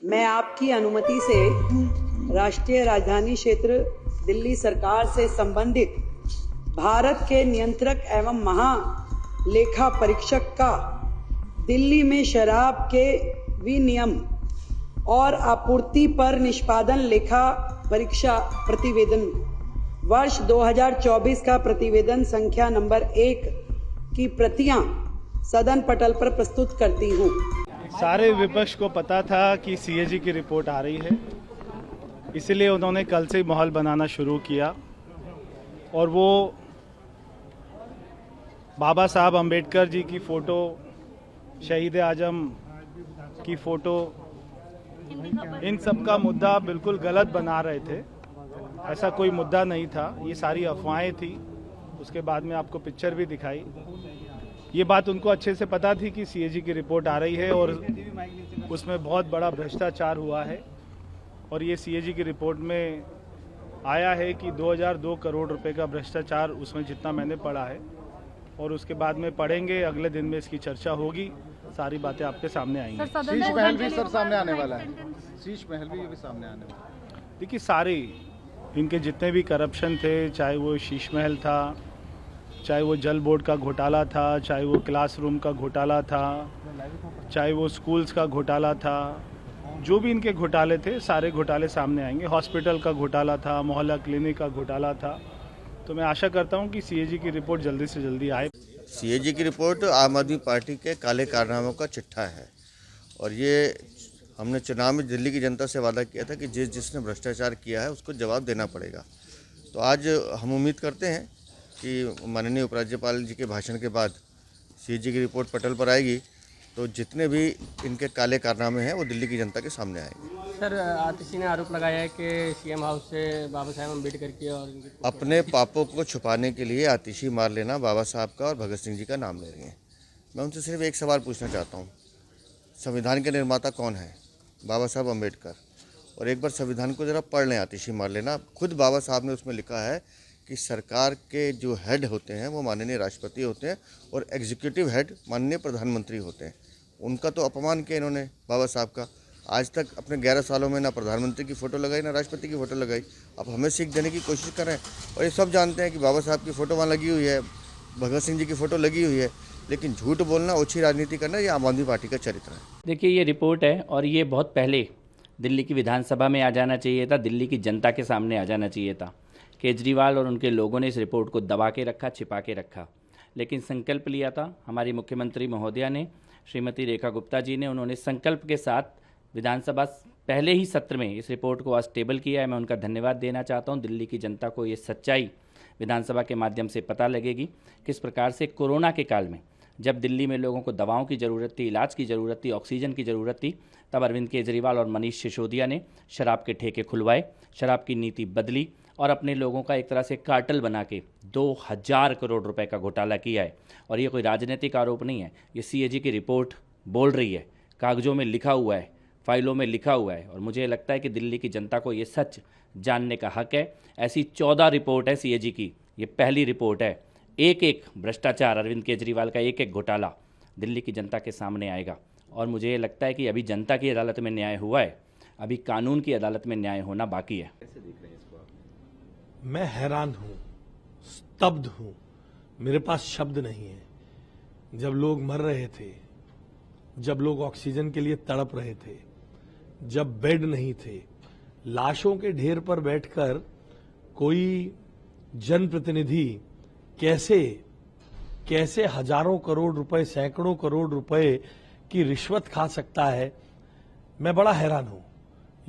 मैं आपकी अनुमति से राष्ट्रीय राजधानी क्षेत्र दिल्ली सरकार से संबंधित भारत के नियंत्रक एवं महालेखा परीक्षक का दिल्ली में शराब के विनियम और आपूर्ति पर निष्पादन लेखा परीक्षा प्रतिवेदन वर्ष 2024 का प्रतिवेदन संख्या नंबर 1 की प्रतियां सदन पटल पर प्रस्तुत करती हूं। सारे विपक्ष को पता था कि सीएजी की रिपोर्ट आ रही है, इसलिए उन्होंने कल से ही माहौल बनाना शुरू किया और वो बाबा साहब अंबेडकर जी की फ़ोटो, शहीद आजम की फ़ोटो, इन सब का मुद्दा बिल्कुल गलत बना रहे थे। ऐसा कोई मुद्दा नहीं था, ये सारी अफवाहें थी। उसके बाद में आपको पिक्चर भी दिखाई। ये बात उनको अच्छे से पता थी कि सीएजी की रिपोर्ट आ रही है और उसमें बहुत बड़ा भ्रष्टाचार हुआ है। और ये सीएजी की रिपोर्ट में आया है कि 2002 करोड़ रुपए का भ्रष्टाचार, उसमें जितना मैंने पढ़ा है, और उसके बाद में पढ़ेंगे, अगले दिन में इसकी चर्चा होगी, सारी बातें आपके सामने आएंगी। शीश महल भी सर सामने आने वाला है, शीश महल भी सामने आने वाला है। देखिए, सारे इनके जितने भी करप्शन थे, चाहे वो शीश महल था, चाहे वो जल बोर्ड का घोटाला था, चाहे वो क्लासरूम का घोटाला था, चाहे वो स्कूल्स का घोटाला था, जो भी इनके घोटाले थे, सारे घोटाले सामने आएंगे। हॉस्पिटल का घोटाला था, मोहल्ला क्लिनिक का घोटाला था। तो मैं आशा करता हूं कि सीएजी की रिपोर्ट जल्दी से जल्दी आए। सीएजी की रिपोर्ट आम आदमी पार्टी के काले कारनामों का चिट्ठा है और ये हमने चुनाव में दिल्ली की जनता से वादा किया था कि जिसने भ्रष्टाचार किया है उसको जवाब देना पड़ेगा। तो आज हम उम्मीद करते हैं कि माननीय उपराज्यपाल जी के भाषण के बाद सीएजी की रिपोर्ट पटल पर आएगी, तो जितने भी इनके काले कारनामे हैं वो दिल्ली की जनता के सामने आएंगे। सर, आतिशी ने आरोप लगाया है कि सीएम हाउस से बाबा साहेब अम्बेडकर की और अपने पापों को छुपाने के लिए आतिशी मार लेना बाबा साहब का और भगत सिंह जी का नाम ले रही हैं। मैं उनसे सिर्फ एक सवाल पूछना चाहता हूँ, संविधान के निर्माता कौन है? बाबा साहब अम्बेडकर। और एक बार संविधान को ज़रा पढ़ लें, आतिशी मार लेना। खुद बाबा साहब ने उसमें लिखा है कि सरकार के जो हेड होते हैं वो माननीय राष्ट्रपति होते हैं और एग्जीक्यूटिव हेड माननीय प्रधानमंत्री होते हैं। उनका तो अपमान किया इन्होंने बाबा साहब का। आज तक अपने 11 सालों में ना प्रधानमंत्री की फ़ोटो लगाई, ना राष्ट्रपति की फ़ोटो लगाई। अब हमें सीख देने की कोशिश कर रहे हैं। और ये सब जानते हैं कि बाबा साहब की फ़ोटो वहाँ लगी हुई है, भगत सिंह जी की फ़ोटो लगी हुई है, लेकिन झूठ बोलना, ओछी राजनीति करना, ये आम आदमी पार्टी का चरित्र है। देखिए, ये रिपोर्ट है और ये बहुत पहले दिल्ली की विधानसभा में आ जाना चाहिए था, दिल्ली की जनता के सामने आ जाना चाहिए था। केजरीवाल और उनके लोगों ने इस रिपोर्ट को दबा के रखा, छिपा के रखा, लेकिन संकल्प लिया था हमारी मुख्यमंत्री महोदया ने, श्रीमती रेखा गुप्ता जी ने। उन्होंने संकल्प के साथ विधानसभा पहले ही सत्र में इस रिपोर्ट को आज टेबल किया है। मैं उनका धन्यवाद देना चाहता हूं। दिल्ली की जनता को ये सच्चाई विधानसभा के माध्यम से पता लगेगी, किस प्रकार से कोरोना के काल में जब दिल्ली में लोगों को दवाओं की ज़रूरत थी, इलाज की ज़रूरत थी, ऑक्सीजन की ज़रूरत थी, तब अरविंद केजरीवाल और मनीष सिसोदिया ने शराब के ठेके खुलवाए, शराब की नीति बदली और अपने लोगों का एक तरह से कार्टेल बना के 2000 करोड़ रुपए का घोटाला किया है। और ये कोई राजनीतिक आरोप नहीं है, ये सीएजी की रिपोर्ट बोल रही है, कागजों में लिखा हुआ है, फाइलों में लिखा हुआ है। और मुझे लगता है कि दिल्ली की जनता को ये सच जानने का हक है। ऐसी 14 रिपोर्ट है सीएजी की, ये पहली रिपोर्ट है। एक एक भ्रष्टाचार, अरविंद केजरीवाल का एक एक घोटाला दिल्ली की जनता के सामने आएगा। और मुझे ये लगता है कि अभी जनता की अदालत में न्याय हुआ है, अभी कानून की अदालत में न्याय होना बाकी है। मैं हैरान हूं, स्तब्ध हूं, मेरे पास शब्द नहीं है। जब लोग मर रहे थे, जब लोग ऑक्सीजन के लिए तड़प रहे थे, जब बेड नहीं थे, लाशों के ढेर पर बैठकर कोई जनप्रतिनिधि कैसे हजारों करोड़ रुपए, सैकड़ों करोड़ रुपए की रिश्वत खा सकता है, मैं बड़ा हैरान हूं।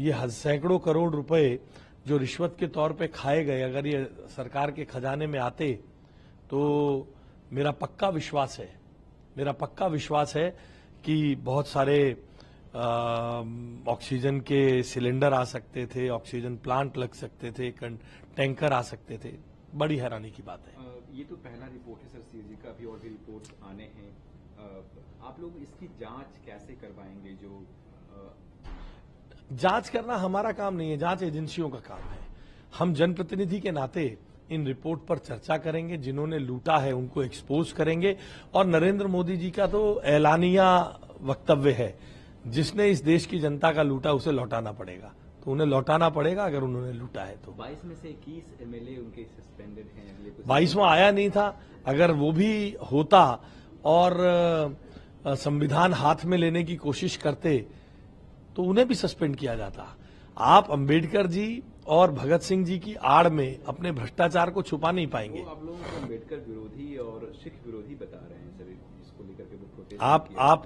ये सैकड़ों करोड़ रुपए जो रिश्वत के तौर पे खाए गए, अगर ये सरकार के खजाने में आते तो मेरा पक्का विश्वास है कि बहुत सारे ऑक्सीजन के सिलेंडर आ सकते थे, ऑक्सीजन प्लांट लग सकते थे, टैंकर आ सकते थे। बड़ी हैरानी की बात है। ये तो पहला रिपोर्ट है सर सीएजी का, अभी और भी रिपोर्ट आने हैं। आप लोग इसकी जांच कैसे करवाएंगे? जो जांच करना हमारा काम नहीं है, जांच एजेंसियों का काम है। हम जनप्रतिनिधि के नाते इन रिपोर्ट पर चर्चा करेंगे, जिन्होंने लूटा है उनको एक्सपोज करेंगे। और नरेंद्र मोदी जी का तो ऐलानिया वक्तव्य है जिसने इस देश की जनता का लूटा उसे लौटाना पड़ेगा, तो उन्हें लौटाना पड़ेगा अगर उन्होंने लूटा है तो। 22 में से 21 एमएलए उनके सस्पेंडेड हैं। अगले कुछ 22वां आया नहीं था, अगर वो भी होता और संविधान हाथ में लेने की कोशिश करते तो उन्हें भी सस्पेंड किया जाता। आप अंबेडकर जी और भगत सिंह जी की आड़ में अपने भ्रष्टाचार को छुपा नहीं पाएंगे। वो आप लोगों को अम्बेडकर विरोधी और सिख विरोधी बता रहे हैं सर, इसको लेकर के वो प्रोटेस्ट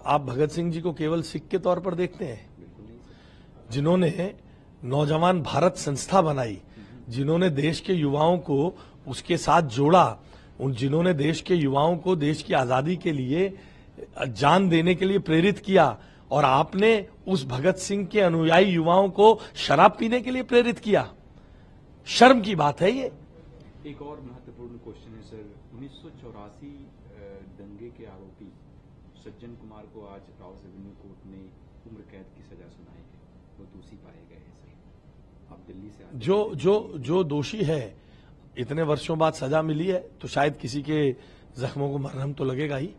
आप भगत सिंह जी को केवल सिख के तौर पर देखते हैं, बिल्कुल नहीं सर। जिन्होंने नौजवान भारत संस्था बनाई, जिन्होंने देश के युवाओं को उसके साथ जोड़ा, उन जिन्होंने देश के युवाओं को देश की आजादी के लिए जान देने के लिए प्रेरित किया, और आपने उस भगत सिंह के अनुयायी युवाओं को शराब पीने के लिए प्रेरित किया। शर्म की बात है ये। एक और महत्वपूर्ण क्वेश्चन है सर, 1984 दंगे के आरोपी सज्जन कुमार को आज राउस एवेन्यू कोर्ट ने उम्र कैद की सजा सुनाई है, वो दोषी पाए गए हैं सर। आप दिल्ली से जो दोषी है, इतने वर्षों बाद सजा मिली है तो शायद किसी के जख्मों को मरहम तो लगेगा ही।